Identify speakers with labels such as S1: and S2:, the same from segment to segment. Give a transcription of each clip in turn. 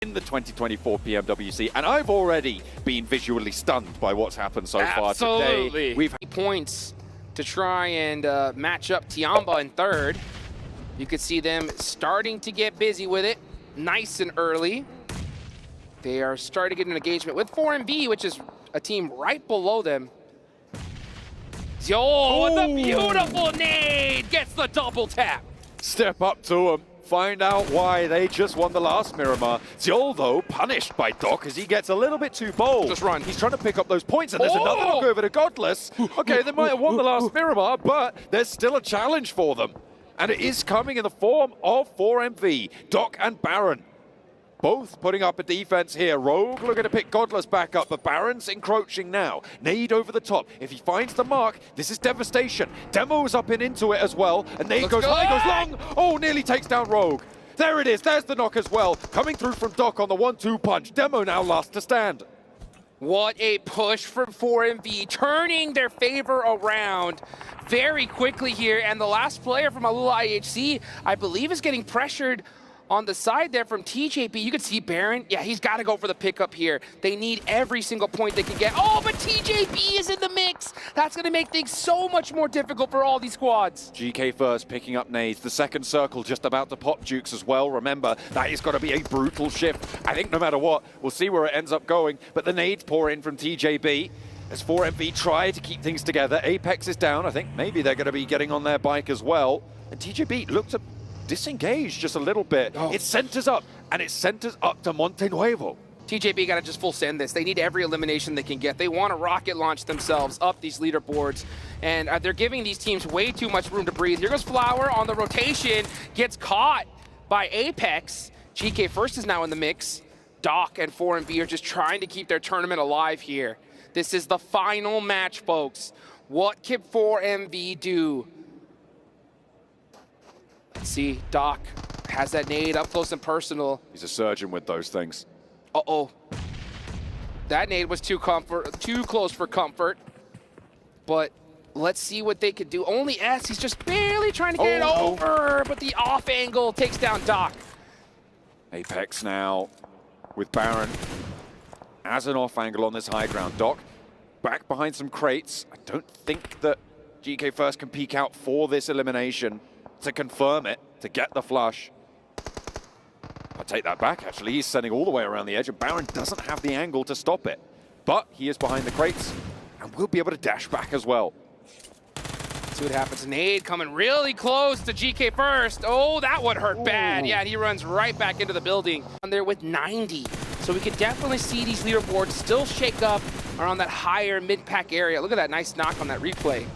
S1: in the 2024 PMWC, and I've already been visually stunned by what's happened so far today.
S2: We've points to try and match up Tiamba in third. You could see them starting to get busy with it, nice and early. They are starting to get an engagement with 4MV, which is a team right below them. Yo, with a beautiful nade, gets the double tap.
S1: Step up to him. Find out why they just won the last Miramar. Zol, though, punished by Doc as he gets a little bit too bold.
S2: Just run.
S1: He's trying to pick up those points, and there's another knock over to Godless. Okay, they might have won the last Miramar, but there's still a challenge for them. And it is coming in the form of 4MV, Doc and Baron. Both putting up a defense here. Rogue looking to pick Godless back up, but Baron's encroaching now. Nade over the top. If he finds the mark, this is devastation. Demo's up and into it as well, and Nade goes high, goes long. Oh, nearly takes down Rogue. There it is. There's the knock as well. Coming through from Doc on the 1-2 punch. Demo now last to stand.
S2: What a push from 4MV, turning their favor around very quickly here. And the last player from Alula IHC, I believe, is getting pressured on the side there from TJP. You can see Baron. Yeah, he's got to go for the pickup here. They need every single point they can get. Oh, but TJP is in the mix. That's going to make things so much more difficult for all these squads.
S1: GK first, picking up nades. The second circle just about to pop Jukes as well. Remember, that is going to be a brutal shift. I think no matter what, we'll see where it ends up going. But the nades pour in from TJB. As 4MV try to keep things together. Apex is down. I think maybe they're going to be getting on their bike as well. And TJB looks at disengaged just a little bit. It centers up, and it centers up to Monte Nuevo.
S2: TJB got to just full send this. They need every elimination they can get. They want to rocket launch themselves up these leaderboards, and they're giving these teams way too much room to breathe. Here goes Flower on the rotation, gets caught by Apex. GK first is now in the mix. Doc and 4MV are just trying to keep their tournament alive here. This is the final match, folks. What can 4MV do? Let's see, Doc has that nade up close and personal.
S1: He's a surgeon with those things.
S2: Uh-oh. That nade was too close for comfort. But let's see what they could do. Only S, he's just barely trying to get it over, but the off angle takes down Doc.
S1: Apex now with Baron as an off angle on this high ground. Doc back behind some crates. I don't think that GK First can peek out for this elimination to confirm it, to get the flush. I'll take that back, actually. He's sending all the way around the edge, and Baron doesn't have the angle to stop it. But he is behind the crates, and will be able to dash back as well.
S2: See what happens. Nade coming really close to GK First. Oh, that would hurt bad. Yeah, and he runs right back into the building. On there with 90. So we could definitely see these leaderboards still shake up around that higher mid-pack area. Look at that nice knock on that replay.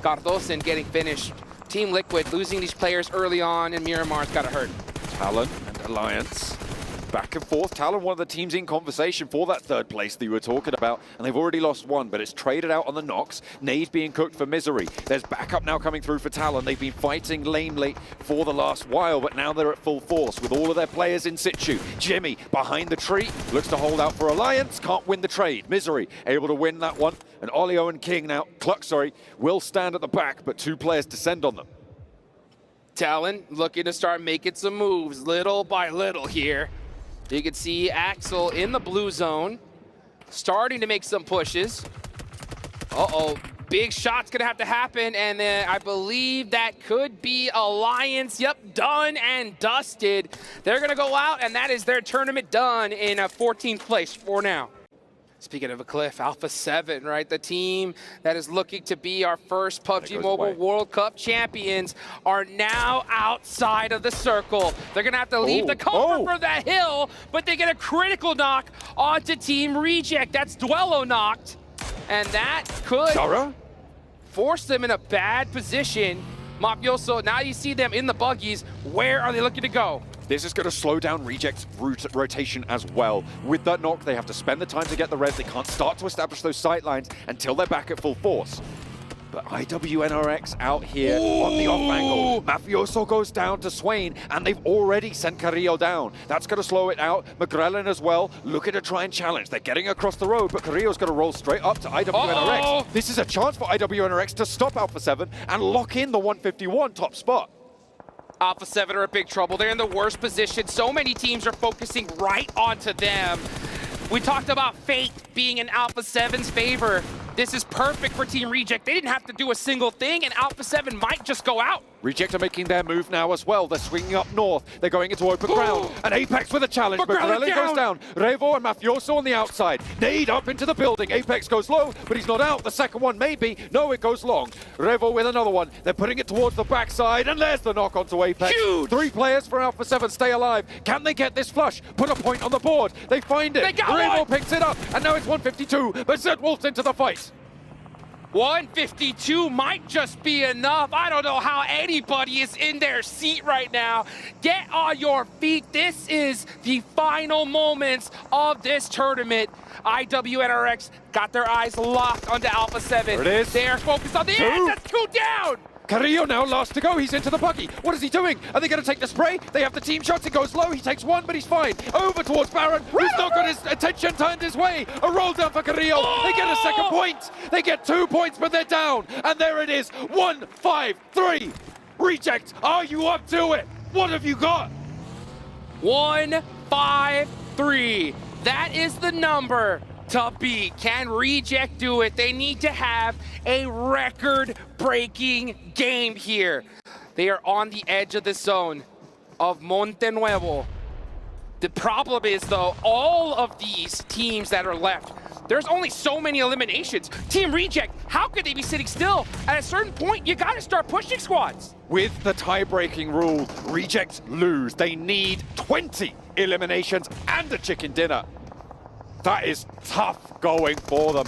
S2: Cardosen getting finished. Team Liquid losing these players early on in Miramar's got to hurt.
S1: Talon and Alliance back and forth. Talon, one of the teams in conversation for that third place that you were talking about, and they've already lost one, but it's traded out on the knocks. Nade being cooked for Misery. There's backup now coming through for Talon. They've been fighting lamely for the last while, but now they're at full force with all of their players in situ. Jimmy behind the tree, looks to hold out for Alliance, can't win the trade. Misery able to win that one, and Olio and King now, Cluck, sorry, will stand at the back, but two players descend on them.
S2: Talon looking to start making some moves little by little here. You can see Axel in the blue zone, starting to make some pushes. Uh-oh, big shot's gonna have to happen, and then I believe that could be Alliance. Yep, done and dusted. They're gonna go out, and that is their tournament done in a 14th place for now. Speaking of a cliff, Alpha 7, right? The team that is looking to be our first PUBG Mobile World Cup champions are now outside of the circle. They're going to have to leave the comfort for that hill, but they get a critical knock onto Team Reject. That's Duello knocked, and that could force them in a bad position. Mafioso, now you see them in the buggies. Where are they looking to go?
S1: This is going to slow down Reject's rotation as well. With that knock, they have to spend the time to get the res. They can't start to establish those sight lines until they're back at full force. But IWNRX out here on the off angle. Mafioso goes down to Swain, and they've already sent Carrillo down. That's going to slow it out. McGrellin as well, looking to try and challenge. They're getting across the road, but Carrillo's going to roll straight up to IWNRX. This is a chance for IWNRX to stop Alpha 7 and lock in the 151 top spot.
S2: Alpha 7 are in big trouble. They're in the worst position. So many teams are focusing right onto them. We talked about fate being in Alpha 7's favor. This is perfect for Team Reject. They didn't have to do a single thing, and Alpha 7 might just go out.
S1: Reject are making their move now as well. They're swinging up north. They're going into open ground. And Apex with a challenge, but Corelli goes down. Revo and Mafioso on the outside. Nade up into the building. Apex goes low, but he's not out. The second one maybe. No, it goes long. Revo with another one. They're putting it towards the backside, and there's the knock onto Apex.
S2: Huge!
S1: 3 players for Alpha 7 stay alive. Can they get this flush? Put a point on the board. They find it.
S2: They got
S1: Revo
S2: one!
S1: picks it up, and now it's 152, but Zed Wolf's into the fight.
S2: 152 might just be enough. I don't know how anybody is in their seat right now. Get on your feet. This is the final moments of this tournament. IWNRX got their eyes locked onto Alpha 7.
S1: There it is.
S2: They're focused on the end. That's 2 down.
S1: Carrillo now last to go. He's into the buggy. What is he doing? Are they going to take the spray? They have the team shots. It goes low. He takes one, but he's fine. Over towards Baron, who's not got his attention turned his way. A roll down for Carrillo. They get a second point. They get 2 points, but they're down. And there it is. 1-5-3. Reject, are you up to it? What have you got?
S2: 1-5-3. That is the number to beat. Can Reject do it? They need to have a record-breaking game here. They are on the edge of the zone of Monte Nuevo. The problem is, though, all of these teams that are left, there's only so many eliminations. Team Reject, how could they be sitting still? At a certain point, you gotta start pushing squads.
S1: With the tie-breaking rule, Rejects lose. They need 20 eliminations and a chicken dinner. That is tough going for them.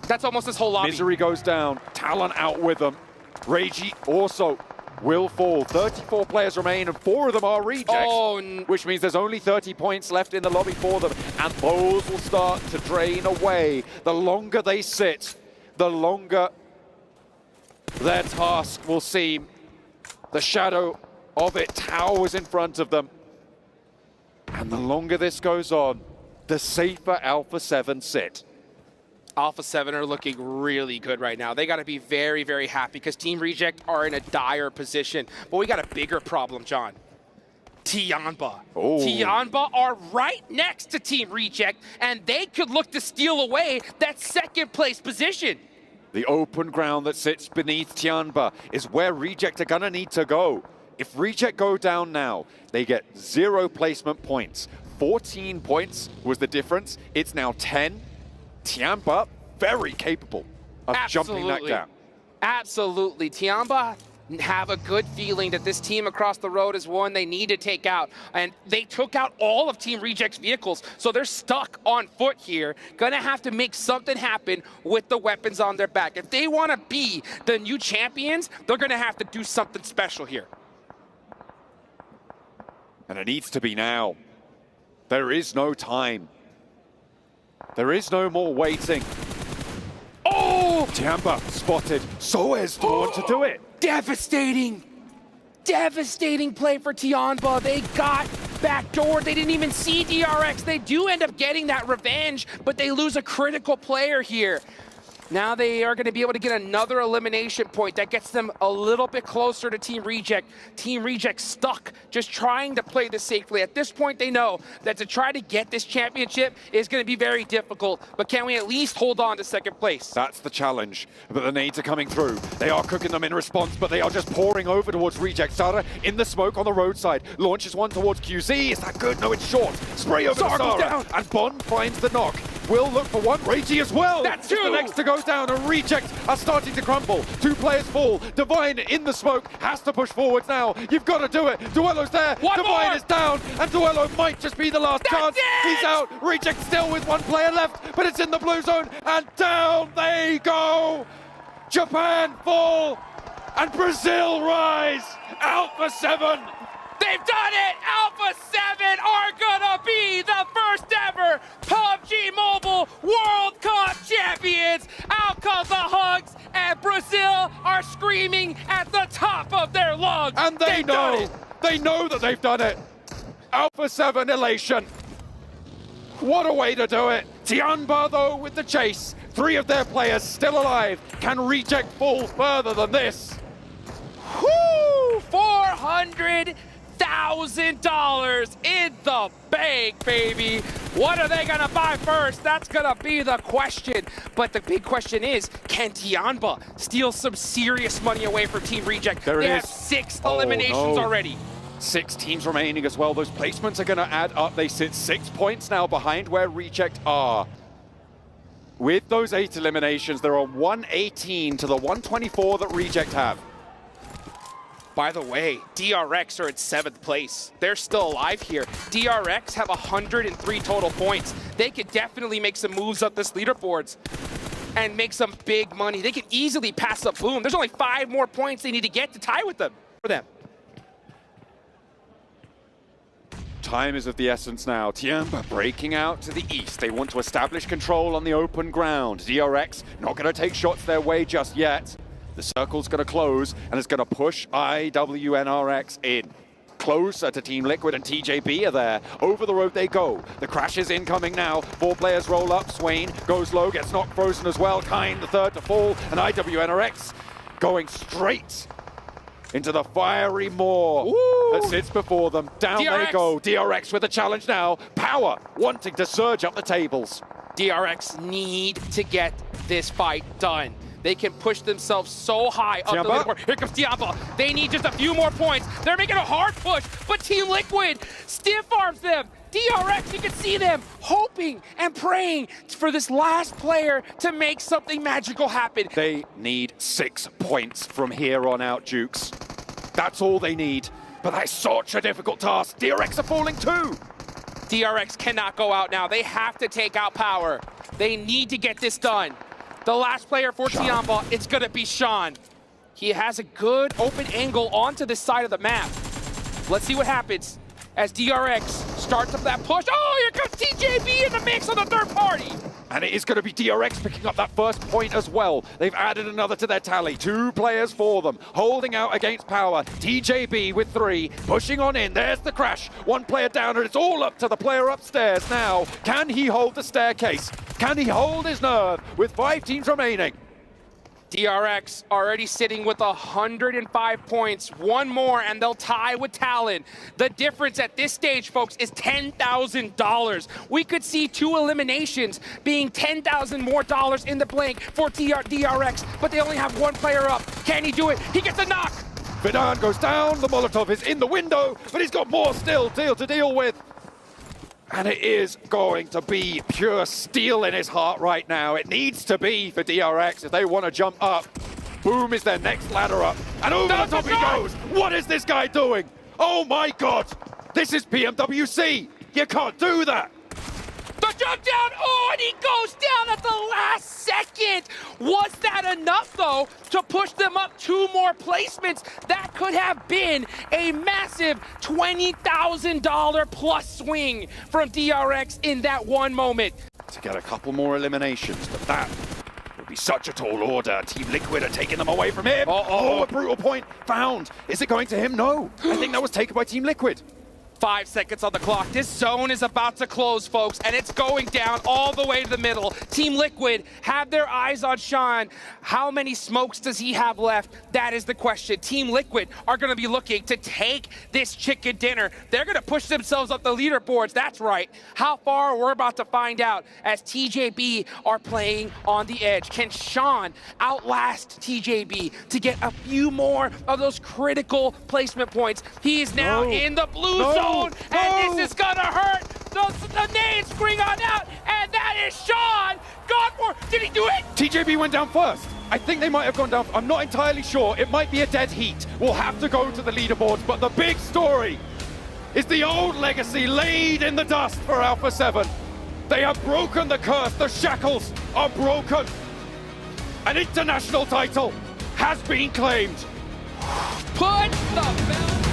S2: That's almost this whole lobby.
S1: Misery goes down. Talon out with them. Reiji also will fall. 34 players remain, and 4 of them are Rejects, which means there's only 30 points left in the lobby for them, and those will start to drain away. The longer they sit, the longer their task will seem. The shadow of it towers in front of them. And the longer this goes on, the safer Alpha 7 sit.
S2: Alpha 7 are looking really good right now. They got to be very, very happy because Team Reject are in a dire position. But we got a bigger problem, John. Tianba.
S1: Oh.
S2: Tianba are right next to Team Reject, and they could look to steal away that second place position.
S1: The open ground that sits beneath Tianba is where Reject are gonna need to go. If Reject go down now, they get 0 placement points. 14 points was the difference. It's now 10. Tianba, very capable of jumping that gap.
S2: Absolutely. Tianba have a good feeling that this team across the road is one they need to take out. And they took out all of Team Reject's vehicles, so they're stuck on foot here. Gonna have to make something happen with the weapons on their back. If they want to be the new champions, they're gonna have to do something special here.
S1: And it needs to be now. There is no time. There is no more waiting. Oh! Tianba spotted. Soez to want to do it.
S2: Devastating. Devastating play for Tianba. They got backdoored. They didn't even see DRX. They do end up getting that revenge, but they lose a critical player here. Now they are going to be able to get another elimination point that gets them a little bit closer to Team Reject. Team Reject stuck, just trying to play this safely. At this point, they know that to try to get this championship is going to be very difficult, but can we at least hold on to second place?
S1: That's the challenge, but the nades are coming through. They are cooking them in response, but they are just pouring over towards Reject. Sara in the smoke on the roadside, launches one towards QZ. Is that good? No, it's short. Spray over to Sara,
S2: down.
S1: And Bond finds the knock. Will look for one. Reiji as well.
S2: That's
S1: the next to go down, and Reject are starting to crumble. 2 players fall. Divine in the smoke has to push forwards now. You've got to do it. Duello's there. Divine is down, and Duello might just be the last chance. He's out. Reject still with 1 player left, but it's in the blue zone, and down they go. Japan fall, and Brazil rise. Alpha 7.
S2: They've done it! Alpha 7 are gonna be the first ever PUBG Mobile World Cup champions! Out come the hugs, and Brazil are screaming at the top of their lungs!
S1: And they know that they've done it! Alpha 7 elation! What a way to do it! Tianba, though, with the chase. 3 of their players still alive. Can Reject fall further than this? Whoo!
S2: $400,000 in the bank, baby. What are they gonna buy first? That's gonna be the question. But the big question is, can Tianba steal some serious money away from Team Reject?
S1: There it
S2: they have
S1: is.
S2: 6
S1: Oh,
S2: eliminations
S1: no.
S2: already.
S1: 6 teams remaining as well. Those placements are going to add up. They sit 6 points now behind where Reject are. With those 8 eliminations, they're on 118 to the 124 that Reject have.
S2: By the way, DRX are in 7th place. They're still alive here. DRX have 103 total points. They could definitely make some moves up this leaderboards and make some big money. They could easily pass up Boom. There's only 5 more points they need to get to tie with them. For them.
S1: Time is of the essence now. Tianba breaking out to the east. They want to establish control on the open ground. DRX not going to take shots their way just yet. The circle's going to close, and it's going to push IWNRX in. Closer to Team Liquid, and TJB are there. Over the road they go. The crash is incoming now. 4 players roll up. Swain goes low, gets knocked frozen as well. Kind, the third to fall, and IWNRX going straight into the fiery maw that sits before them. Down
S2: DRX.
S1: they go. DRX with a challenge now. Power wanting to surge up the tables.
S2: DRX need to get this fight done. They can push themselves so high up the
S1: Tianba.
S2: leaderboard. Here comes Tianba. They need just a few more points. They're making a hard push, but Team Liquid stiff arms them. DRX, you can see them hoping and praying for this last player to make something magical happen.
S1: They need 6 points from here on out, Jukes. That's all they need. But that's such a difficult task. DRX are falling too.
S2: DRX cannot go out now. They have to take out Power. They need to get this done. The last player for Tianba, it's gonna be Sean. He has a good open angle onto this side of the map. Let's see what happens as DRX starts up that push. Oh, here comes TJB in the mix on the third party.
S1: And it is going to be DRX picking up that first point as well. They've added another to their tally. 2 players for them, holding out against Power. TJB with 3, pushing on in. There's the crash. 1 player down, and it's all up to the player upstairs now. Can he hold the staircase? Can he hold his nerve with 5 teams remaining?
S2: DRX already sitting with 105 points. 1 more and they'll tie with Talon. The difference at this stage, folks, is $10,000. We could see 2 eliminations being $10,000 more dollars in the blank for DRX, but they only have 1 player up. Can he do it? He gets a knock.
S1: Vidan goes down, the Molotov is in the window, but he's got more still to deal with. And it is going to be pure steel in his heart right now. It needs to be for DRX if they want to jump up. Boom is their next ladder up. And over the top he goes. What is this guy doing? Oh my God. This is PMWC. You can't do that.
S2: The jump down, oh, and he goes down at the last second. Was that enough, though, to push them up 2 more placements? That could have been a massive $20,000 plus swing from DRX in that one moment.
S1: To get a couple more eliminations, but that would be such a tall order. Team Liquid are taking them away from him. Oh, a brutal point found. Is it going to him? No. I think that was taken by Team Liquid.
S2: 5 seconds on the clock. This zone is about to close, folks, and it's going down all the way to the middle. Team Liquid have their eyes on Sean. How many smokes does he have left? That is the question. Team Liquid are going to be looking to take this chicken dinner. They're going to push themselves up the leaderboards. That's right. How far? We're about to find out as TJB are playing on the edge. Can Sean outlast TJB to get a few more of those critical placement points? He is now in the blue zone. And this is gonna hurt. The names spring on out, and that is Sean. God, did he do it?
S1: TJB went down first. I think they might have gone down. I'm not entirely sure. It might be a dead heat. We'll have to go to the leaderboards, but the big story is the old legacy laid in the dust for Alpha 7. They have broken the curse. The shackles are broken. An international title has been claimed.
S2: Put the belt